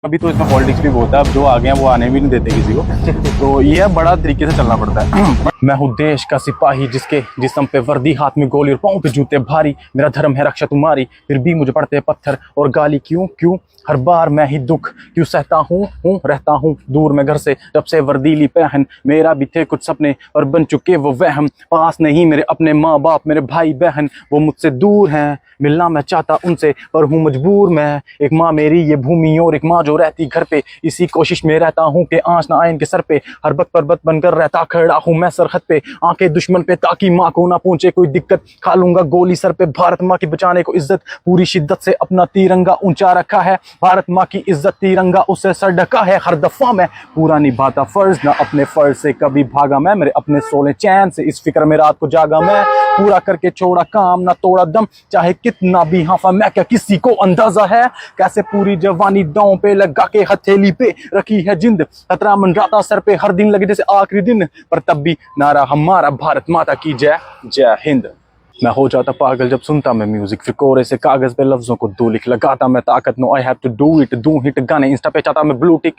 अभी तो इसमें पॉलिटिक्स भी बहुत है, अब जो आ गए हैं वो आने भी नहीं देते किसी को। तो ये बड़ा तरीके से चलना पड़ता है। मैं हूँ देश का सिपाही जिसके जिस्म पे वर्दी, हाथ में गोली और पाँव पे जूते भारी। मेरा धर्म है रक्षा तुम्हारी, फिर भी मुझे पड़ते पत्थर और गाली। क्यों क्यों हर बार मैं ही दुख क्यों सहता हूँ रहता हूँ दूर मैं घर से जब से वर्दीली पहन। मेरा भी थे कुछ सपने और बन चुके वो वहम। पास नहीं मेरे अपने माँ बाप, मेरे भाई बहन वो मुझसे दूर हैं। मिलना मैं चाहता उनसे पर हूँ मजबूर मैं। एक माँ मेरी ये भूमि और एक माँ जो रहती घर पे, इसी कोशिश में रहता हूँ कि आंच ना आए इनके सर पे। हर वक्त पर्वत बनकर रहता खड़ा हूँ मैं सरहद पे, आंखें दुश्मन पे ताकि माँ को ना पहुंचे कोई दिक्कत। खा लूंगा गोली सर पे, भारत माँ की बचाने को इज्जत। पूरी शिद्दत से अपना तिरंगा ऊंचा रखा है, भारत माँ की इज्जत तिरंगा उससे सर ढका है। हर दफा मैं पूरा निभाता फर्ज, ना अपने फर्ज से कभी भागा मैं। मेरे अपने सोले चैन से इस फिक्र में रात को जागा मैं। पूरा करके छोड़ा काम ना तोड़ा दम, चाहे कितना भी हाफा मैं। क्या किसी को अंदाजा है कैसे पूरी जवानी दांव पे लगा के हथेली पे रखी है जिंद। खतरा मंडराता सर पे हर दिन लगे जैसे आखिरी दिन, पर तब भी नारा हमारा भारत माता की जय जय हिंद। मैं हो जाता पागल जब सुनता मैं म्यूजिक, फिर कोरे से कागज पे लफ्जों को दो लिख लगाता मैं ताकत। No I have to do it, दूं हिट गाने इंस्टा पे चाहता मैं ब्लू टिक।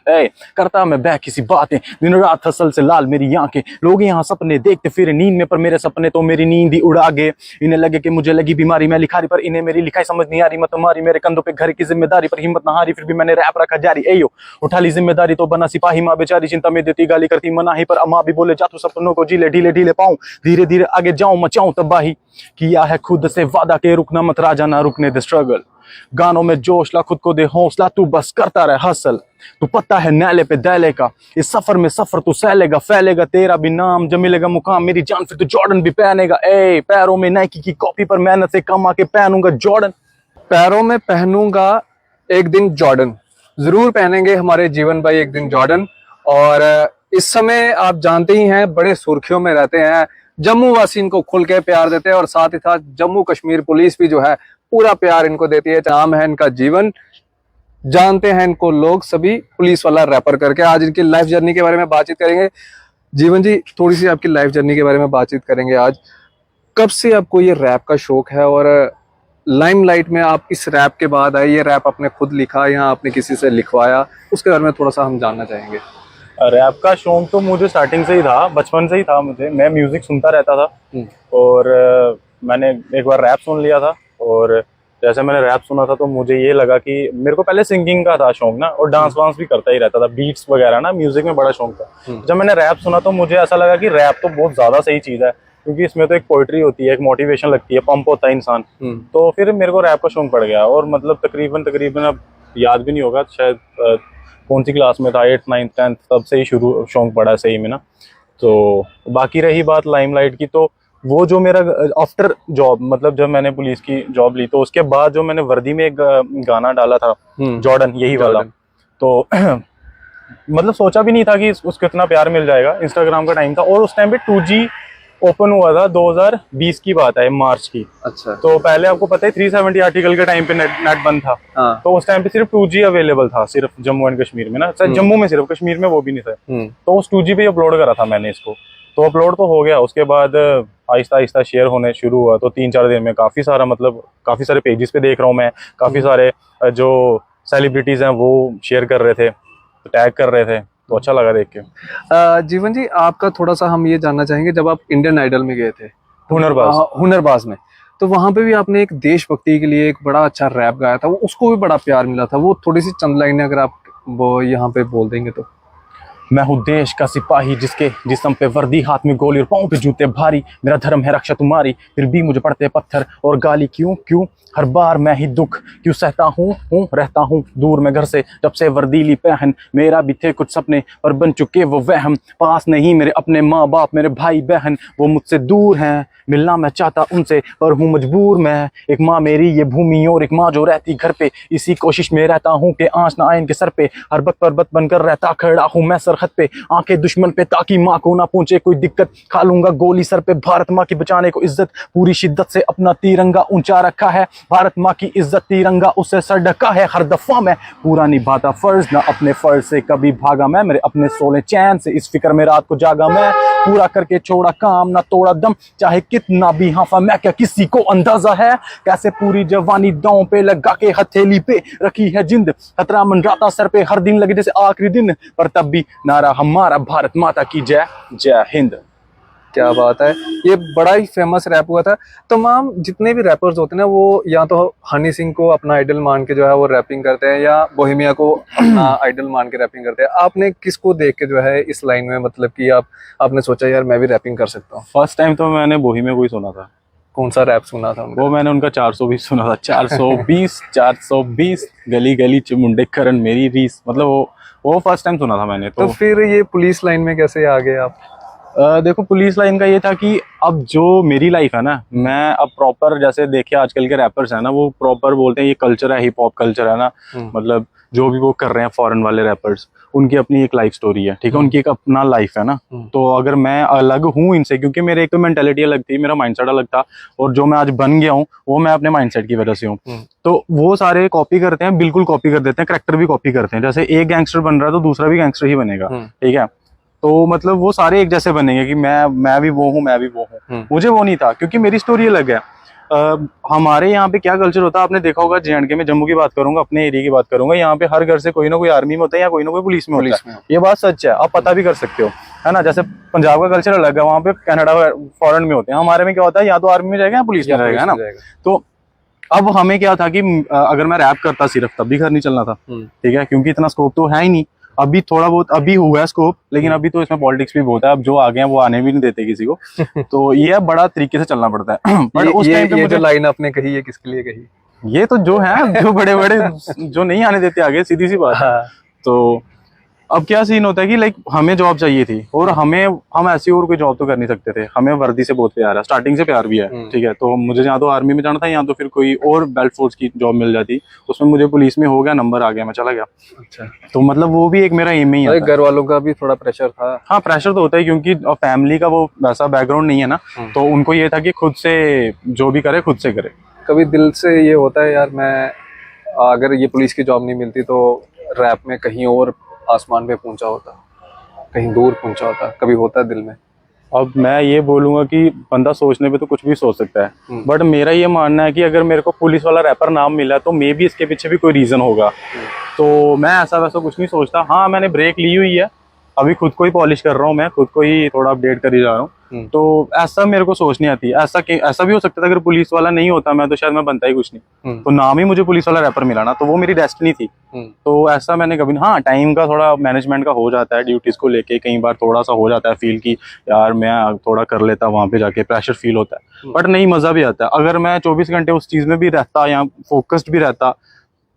करता मैं बैक किसी बातें, दिन रात हसल से लाल मेरी आंखें। लोग यहाँ सपने देखते फिर नींद में, पर मेरे सपने तो मेरी नींद ही उड़ा गए। इन्हें लगे कि मुझे लगी बीमारी मैं लिखारी, पर इन्हें मेरी लिखाई समझ नहीं आ रही। मत तुम्हारी मेरे कंधों पे घर की जिम्मेदारी, पर हिम्मत ना हारी फिर भी मैंने रैप रखा जारी। एयो उठा ली जिम्मेदारी तो बना सिपाही। माँ बेचारी चिंता में देती गाली करती मनाही, पर अम्मा भी बोले जा तू सपनों को जीले ढीले ढीले पाऊं। धीरे धीरे आगे जाऊं मचाऊं तबाही, किया है खुद से वादा के रुकना मत राजा ना रुकने दे स्ट्रगल। गानों में जोश ला खुद को दे हौसला, तू बस करता रहे हसल। तू पता है नैले पे दैले का, इस सफर में सफर तू सहलेगा। फैलेगा तेरा भी नाम जब मिलेगा मुकाम, मेरी जान फिर तू जॉर्डन भी पहनेगा। पैरों में नाइकी की कॉपी पर मेहनत से कमा के पहनूंगा जॉर्डन। पैरों में पहनूंगा एक दिन जॉर्डन, जरूर पहनेंगे हमारे जीवन भाई एक दिन जॉर्डन। और इस समय आप जानते ही हैं बड़े सुर्खियों में रहते हैं। जम्मू वासी इनको खुल के प्यार देते हैं और साथ ही साथ जम्मू कश्मीर पुलिस भी जो है पूरा प्यार इनको देती है। नाम है इनका जीवन, जानते हैं इनको लोग सभी पुलिस वाला रैपर करके। आज इनकी लाइफ जर्नी के बारे में बातचीत करेंगे। जीवन जी, थोड़ी सी आपकी लाइफ जर्नी के बारे में बातचीत करेंगे आज। कब से आपको ये रैप का शौक है और लाइमलाइट में आप इस रैप के बाद आए? ये रैप आपने खुद लिखा या आपने किसी से लिखवाया? उसके बारे में थोड़ा सा हम जानना चाहेंगे। रैप का शौक तो मुझे स्टार्टिंग से ही था, बचपन से ही था। मैं म्यूजिक सुनता रहता था और मैंने एक बार रैप सुन लिया था। और जैसे मैंने रैप सुना था तो मुझे ये लगा कि मेरे को पहले सिंगिंग का था शौक ना, और डांस वांस भी करता ही रहता था, बीट्स वगैरह ना, म्यूजिक में बड़ा शौक था। जब मैंने रैप सुना तो मुझे ऐसा लगा कि रैप तो बहुत ज्यादा सही चीज है, क्योंकि इसमें तो एक पोइट्री होती है, एक मोटिवेशन लगती है, पंप होता है इंसान। तो फिर मेरे को रैप का शौक पड़ गया। और मतलब तकरीबन अब याद भी नहीं होगा शायद कौन सी क्लास में था, 8th 9th 10th, तब से ही शुरू शौक पड़ा सही में ना। तो बाकी रही बात लाइमलाइट की, तो वो जो मेरा आफ्टर जॉब, मतलब जब मैंने पुलिस की जॉब ली तो उसके बाद जो मैंने वर्दी में एक गाना डाला था जॉर्डन, यही वाला, तो मतलब सोचा भी नहीं था कि उसको इतना प्यार मिल जाएगा। इंस्टाग्राम का टाइम था और उस टाइम पे 2G ओपन हुआ था, 2020 की बात है, मार्च की। अच्छा। तो पहले आपको पता है 370 आर्टिकल के टाइम पे नेट बंद था। हाँ। तो उस टाइम पे सिर्फ 2G अवेलेबल था, सिर्फ जम्मू एंड कश्मीर में ना, जम्मू में सिर्फ, कश्मीर में वो भी नहीं था। तो उस 2G पे अपलोड करा था मैंने इसको, तो अपलोड तो हो गया। उसके बाद आहिस्ता आहिस्ता शेयर होने शुरू हुआ, तो 3-4 दिन में काफी सारा, मतलब काफी सारे पेजेस पे देख रहा हूँ मैं, काफी सारे जो सेलिब्रिटीज हैं वो शेयर कर रहे थे, टैग कर रहे थे, तो अच्छा लगा देख के। जीवन जी, आपका थोड़ा सा हम ये जानना चाहेंगे, जब आप इंडियन आइडल में गए थे हुनरबाज में, तो वहां पे भी आपने एक देशभक्ति के लिए एक बड़ा अच्छा रैप गाया था, वो उसको भी बड़ा प्यार मिला था। वो थोड़ी सी चंद लाइनें अगर आप वो यहाँ पे बोल देंगे तो। मैं हूँ देश का सिपाही जिसके जिस्म पे वर्दी, हाथ में गोली और पाँव पे जूते भारी। मेरा धर्म है रक्षा तुम्हारी, फिर भी मुझे पड़ते पत्थर और गाली। क्यों क्यों हर बार मैं ही दुख क्यों सहता हूँ रहता हूँ दूर मैं घर से जब से वर्दीली पहन। मेरा भी थे कुछ सपने पर बन चुके वो वहम। पास नहीं मेरे अपने माँ बाप, मेरे भाई बहन वो मुझसे दूर हैं। मिलना मैं चाहता उनसे पर हूँ मजबूर मैं। एक माँ मेरी ये भूमि और एक माँ जो रहती घर पे, इसी कोशिश में रहता हूँ कि आंच ना आए इनके सर पे। हर वक्त पर्वत बनकर रहता खड़ा हूँ मैं सरहद पे, आंखें दुश्मन पे ताकि माँ को ना पहुंचे कोई दिक्कत। खा लूंगा गोली सर पे, भारत माँ की बचाने को इज्जत। पूरी शिद्दत से अपना तिरंगा ऊंचा रखा है, भारत माँ की इज्जत तिरंगा उससे सर ढका है। हर दफा मैं पूरा निभाता फर्ज, ना अपने फर्ज से कभी भागा मैं। मेरे अपने सोले चैन से इस फिक्र में रात को जागा मैं। पूरा करके छोड़ा काम ना तोड़ा दम, चाहे कितना भी हाफा मैं क्या किसी को अंदाजा है, कैसे पूरी जवानी दांव पे लगा के हथेली पे रखी है जिंद, खतरा मंडराता सर पे हर दिन लगे जैसे आखिरी दिन, पर तब भी नारा हमारा भारत माता की जय, जय हिंद। क्या बात है, ये बड़ा ही फेमस रैप हुआ था। तमाम जितने भी रैपर्स होते हैं ना, वो या तो हनी सिंह को अपना आइडल मान के जो है वो रैपिंग करते हैं, या बोहेमिया को अपना आइडल मान के रैपिंग करते हैं। आपने किसको देख के जो है इस लाइन में, मतलब कि आपने सोचा यार मैं भी रैपिंग कर सकता हूँ? फर्स्ट टाइम तो मैंने बोहेमिया को ही सुना था। कौन सा रैप सुना था उनका? वो मैंने उनका 420 सुना था। 420 420 गली गली मुंडे करन मेरी रीस, मतलब वो फर्स्ट टाइम सुना था मैंने। तो फिर ये पुलिस लाइन में कैसे आ गए आप? देखो पुलिस लाइन का ये था कि अब जो मेरी लाइफ है ना, मैं अब प्रॉपर, जैसे देखिए आजकल के रैपर्स हैं ना, वो प्रॉपर बोलते हैं ये कल्चर है, हिप हॉप कल्चर है ना, मतलब जो भी वो कर रहे हैं फॉरेन वाले रैपर्स, उनकी अपनी एक लाइफ स्टोरी है, ठीक है, उनकी एक अपना लाइफ है ना। तो अगर मैं अलग हूँ इनसे, क्योंकि मेरे एक तो मेंटेलिटी अलग थी, मेरा माइंडसेट अलग था, और जो मैं आज बन गया हूँ वो मैं अपने माइंडसेट की वजह से हूँ। तो वो सारे कॉपी करते हैं, बिल्कुल कॉपी कर देते हैं, करेक्टर भी कॉपी करते हैं। जैसे एक गैंगस्टर बन रहा है तो दूसरा भी गैंगस्टर ही बनेगा, ठीक है। तो मतलब वो सारे एक जैसे बनेंगे कि मैं भी वो हूँ, मैं भी वो हूँ। मुझे वो नहीं था, क्योंकि मेरी स्टोरी अलग है। हमारे यहाँ पे क्या कल्चर होता है आपने देखा होगा, J&K में, जम्मू की बात करूंगा, अपने एरिया की बात करूंगा, यहाँ पे हर घर से कोई ना कोई आर्मी में होता है या कोई ना कोई पुलिस में होता है। ये बात सच है, आप पता भी कर सकते हो, है ना। जैसे पंजाब का कल्चर अलग है, वहाँ पे कनाडा फॉरेन में होते हैं, हमारे में क्या होता है, या तो आर्मी में जाएगा या पुलिस में जाएगा, है ना। तो अब हमें क्या था कि अगर मैं रैप करता सिर्फ, तब भी घर नहीं चलना था, ठीक है, क्योंकि इतना स्कोप तो है ही नहीं। अभी थोड़ा बहुत अभी हुआ है स्कोप, लेकिन अभी तो इसमें पॉलिटिक्स भी बहुत है। अब जो आ गए हैं वो आने भी नहीं देते किसी को। तो ये बड़ा तरीके से चलना पड़ता है। बट उस टाइम पे ये जो लाइन आपने कही है किसके लिए कही? ये तो जो है, जो बड़े बड़े जो नहीं आने देते आगे, सीधी सी बात है। तो अब क्या सीन होता है कि लाइक हमें जॉब चाहिए थी, और हम ऐसी और कोई जॉब तो कर नहीं सकते थे। हमें वर्दी से बहुत प्यार है, स्टार्टिंग से प्यार भी है, ठीक है। तो मुझे या तो आर्मी में जाना था, या तो फिर कोई और बेल्ट फोर्स की जॉब मिल जाती, उसमें मुझे पुलिस में हो गया, नंबर आ गया, मैं चला गया। अच्छा, तो मतलब वो भी एक मेरा एम ही है। घर वालों का भी थोड़ा प्रेशर था? हाँ, प्रेशर तो होता है, क्योंकि फैमिली का वो वैसा बैकग्राउंड नहीं है ना, तो उनको ये था कि खुद से जो भी करे खुद से करे। कभी दिल से ये होता है यार, मैं अगर ये पुलिस की जॉब नहीं मिलती तो रैप में कहीं और आसमान पे पहुंचा होता, कहीं दूर पहुंचा होता? कभी होता है दिल में? अब मैं ये बोलूंगा कि बंदा सोचने पे तो कुछ भी सोच सकता है, बट मेरा ये मानना है कि अगर मेरे को पुलिस वाला रैपर नाम मिला तो मे बी इसके पीछे भी कोई रीजन होगा। तो मैं ऐसा वैसा कुछ नहीं सोचता। हाँ, मैंने ब्रेक ली हुई है, अभी खुद को ही पॉलिश कर रहा हूँ, मैं खुद को ही थोड़ा अपडेट कर ही जा रहा हूँ। तो ऐसा मेरे को सोच नहीं आती। ऐसा भी हो सकता था, अगर पुलिस वाला नहीं होता मैं, तो शायद मैं बनता ही कुछ नहीं। तो नाम ही मुझे पुलिस वाला रैपर मिला ना, तो वो मेरी डेस्टिनी थी। तो ऐसा मैंने कभी, हाँ, टाइम का थोड़ा मैनेजमेंट का हो जाता है, ड्यूटीज को लेके कई बार थोड़ा सा हो जाता है फील की यार मैं थोड़ा कर लेता, वहां पे जाके प्रेशर फील होता है, बट नहीं, मजा भी आता है। अगर मैं 24 घंटे उस चीज में भी रहता या फोकस्ड भी रहता,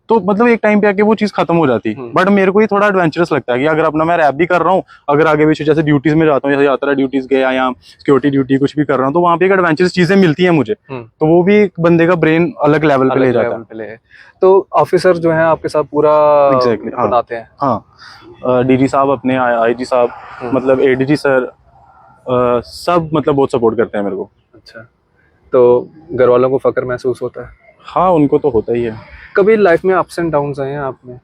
तो मतलब एक टाइम पे आके वो चीज खत्म हो जाती। बट मेरे को ये थोड़ा एडवेंचरस लगता है कि अगर अपना मैं रैप भी कर रहा हूँ, अगर आगे पीछे जैसे ड्यूटीज में जाता हूँ, जैसे यात्रा ड्यूटीज गया या सिक्योरिटी ड्यूटी कुछ भी कर रहा हूँ, तो वहाँ पे एक एडवेंचरस चीजें मिलती है मुझे, तो वो भी एक बंदे का ब्रेन अलग लेवल पे ले जाता है। तो ऑफिसर जो है आपके साथ पूरा बनाते हैं? हाँ, डीजी साहब अपने, आईजी साहब, मतलब एडीजी सर, सब मतलब बहुत सपोर्ट करते हैं मेरे को। अच्छा, तो घर वालों को फक्र महसूस होता है? हाँ, उनको तो होता ही है। कभी लाइफ में अप्स एंड डाउन्स आए हैं आप में?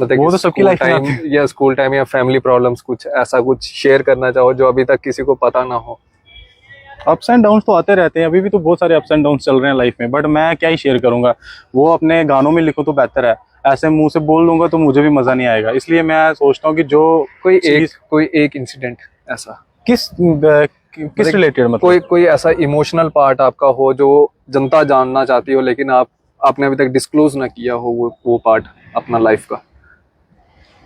मतलब वो तो सबकी लाइफ में आते हैं। या स्कूल टाइम या फैमिली प्रॉब्लम्स, कुछ ऐसा कुछ शेयर करना चाहो जो अभी तक किसी को पता ना हो? अप्स एंड डाउन्स तो आते रहते हैं, अभी भी तो बहुत सारे अप्स एंड डाउन्स चल रहे हैं लाइफ में, बट मैं क्या ही शेयर करूंगा। वो अपने गानों में लिखो तो बेहतर है, ऐसे मुंह से बोल दूंगा तो मुझे भी मजा नहीं आएगा। इसलिए मैं सोचता हूँ कि जो कोई एक इंसिडेंट ऐसा किस रिलेटेड, मतलब कोई ऐसा इमोशनल पार्ट आपका हो जो जनता जानना चाहती हो, लेकिन आपने अभी तक डिस्क्लोज ना किया हो वो पार्ट अपना लाइफ का।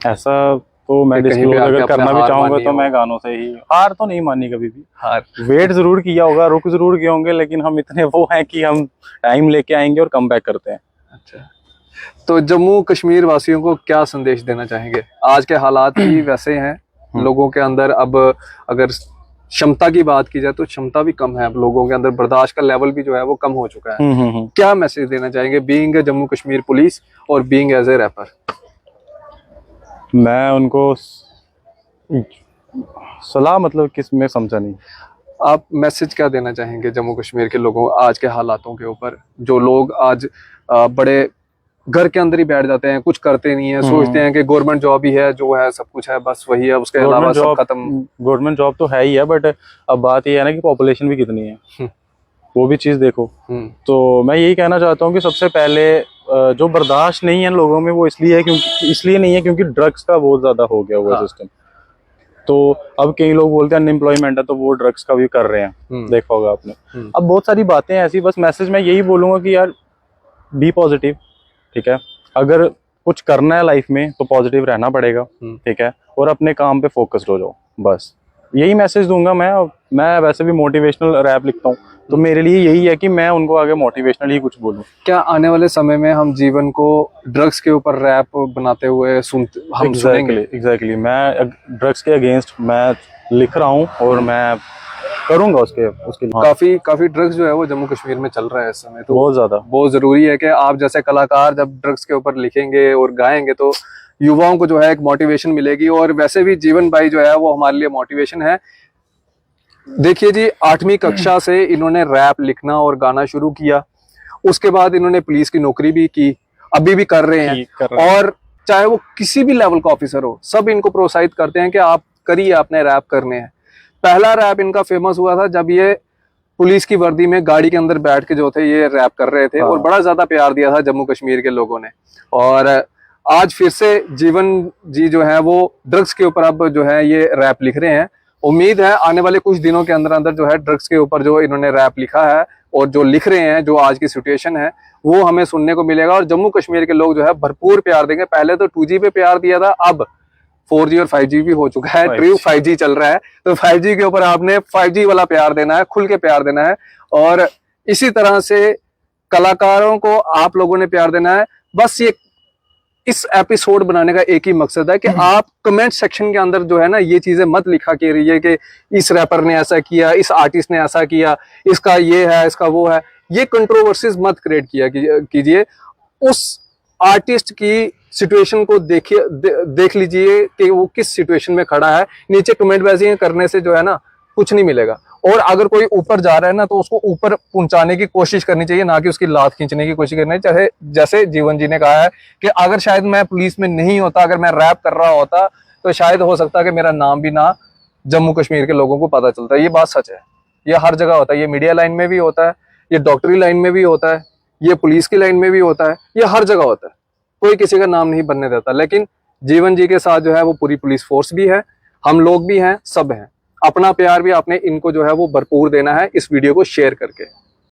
ऐसा तो मैं डिस्क्लोज अगर करना भी चाहूंगा तो मैं गानों से ही। हार तो नहीं मानी कभी भी, हार वेट जरूर किया होगा, रुक जरूर किए होंगे, लेकिन हम इतने वो हैं कि हम टाइम लेके आएंगे और कम बैक करते हैं। अच्छा, तो जम्मू कश्मीर वासियों को क्या संदेश देना चाहेंगे? आज के हालात ही वैसे हैं, लोगों के अंदर अब अगर क्षमता की बात की जाए तो क्षमता भी कम है, अब लोगों के अंदर बर्दाश्त का लेवल भी जो है वो कम हो चुका है। क्या मैसेज देना चाहेंगे बीइंग जम्मू कश्मीर पुलिस और बीइंग एज ए रैपर? मैं उनको सलाह, मतलब किस में समझा नहीं। आप मैसेज क्या देना चाहेंगे जम्मू कश्मीर के लोगों आज के हालातों के ऊपर, जो लोग आज बड़े घर के अंदर ही बैठ जाते हैं, कुछ करते नहीं है, सोचते हैं कि गवर्नमेंट जॉब ही है, जो है सब कुछ है, बस वही है, उसके अलावा सब खत्म। गवर्नमेंट जॉब तो है ही है, बट अब बात ये है ना कि पॉपुलेशन भी कितनी है, वो भी चीज़ देखो। तो मैं यही कहना चाहता हूँ कि सबसे पहले जो बर्दाश्त नहीं है लोगों में वो इसलिए नहीं है क्योंकि ड्रग्स का बहुत ज़्यादा हो गया हुआ सिस्टम। तो अब कई लोग बोलते हैं अनएम्प्लॉयमेंट है, तो वो ड्रग्स का भी कर रहे हैं, देखा होगा आपने। अब बहुत सारी बातें ऐसी, बस मैसेज मैं यही बोलूँगा कि यार बी पॉजिटिव, ठीक है। अगर कुछ करना है लाइफ में तो पॉजिटिव रहना पड़ेगा, ठीक है, और अपने काम पे फोकस्ड हो जाओ, बस यही मैसेज दूंगा मैं वैसे भी मोटिवेशनल रैप लिखता हूँ, तो मेरे लिए यही है कि मैं उनको आगे मोटिवेशनल ही कुछ बोलूँ। क्या आने वाले समय में हम जीवन को ड्रग्स के ऊपर रैप बनाते हुए सुनेंगे? एग्जैक्टली मैं ड्रग्स के अगेंस्ट मैं लिख रहा हूँ और मैं करूंगा उसके लिए। काफी ड्रग्स जो है वो जम्मू कश्मीर में चल रहा है इस समय, तो बहुत ज्यादा बहुत जरूरी है कि आप जैसे कलाकार जब ड्रग्स के ऊपर लिखेंगे और गाएंगे तो युवाओं को जो है एक मोटिवेशन मिलेगी। और वैसे भी जीवन भाई जो है वो हमारे लिए मोटिवेशन है। देखिए जी, 8वीं कक्षा से इन्होंने रैप लिखना और गाना शुरू किया, उसके बाद इन्होंने पुलिस की नौकरी भी की, अभी भी कर रहे हैं, और चाहे वो किसी भी लेवल का ऑफिसर हो, सब इनको प्रोत्साहित करते हैं कि आप करिए, आपने रैप करने हैं। पहला रैप इनका फेमस हुआ था जब ये पुलिस की वर्दी में गाड़ी के अंदर बैठ के जो थे ये रैप कर रहे थे, और बड़ा ज्यादा प्यार दिया था जम्मू कश्मीर के लोगों ने। और आज फिर से जीवन जी जो है वो ड्रग्स के ऊपर अब जो है ये रैप लिख रहे हैं। उम्मीद है आने वाले कुछ दिनों के अंदर अंदर जो है ड्रग्स के ऊपर जो इन्होंने रैप लिखा है और जो लिख रहे हैं, जो आज की सिचुएशन है, वो हमें सुनने को मिलेगा। और जम्मू कश्मीर के लोग जो है भरपूर प्यार देंगे। पहले तो 2G पे प्यार दिया था, अब 4G और 5G भी हो चुका है, ट्रू 5G चल रहा है, तो 5G के ऊपर आपने 5G वाला प्यार देना है, खुल के प्यार देना है। और इसी तरह से कलाकारों को आप लोगों ने प्यार देना है। बस ये इस एपिसोड बनाने का एक ही मकसद है कि आप कमेंट सेक्शन के अंदर जो है ना ये चीजें मत लिखा के रहिए कि इस रैपर ने ऐसा किया, इस आर्टिस्ट ने ऐसा किया, इसका ये है, इसका वो है। ये कंट्रोवर्सीज मत क्रिएट कीजिए। उस आर्टिस्ट की सिचुएशन को देख लीजिए कि वो किस सिचुएशन में खड़ा है। नीचे कमेंटबाजी करने से जो है ना कुछ नहीं मिलेगा। और अगर कोई ऊपर जा रहा है ना तो उसको ऊपर पहुंचाने की कोशिश करनी चाहिए, ना कि उसकी लात खींचने की कोशिश करनी चाहिए। जैसे जीवन जी ने कहा है कि अगर शायद मैं पुलिस में नहीं होता, अगर मैं रैप कर रहा होता, तो शायद हो सकता है कि मेरा नाम भी ना जम्मू कश्मीर के लोगों को पता चलता है। ये बात सच है, ये हर जगह होता है। ये मीडिया लाइन में भी होता है, ये डॉक्टरी लाइन में भी होता है, ये पुलिस की लाइन में भी होता है, ये हर जगह होता है। कोई किसी का नाम नहीं बनने देता। लेकिन जीवन जी के साथ जो है वो पूरी पुलिस फोर्स भी है, हम लोग भी हैं, सब हैं। अपना प्यार भी आपने इनको जो है वो भरपूर देना है इस वीडियो को शेयर करके।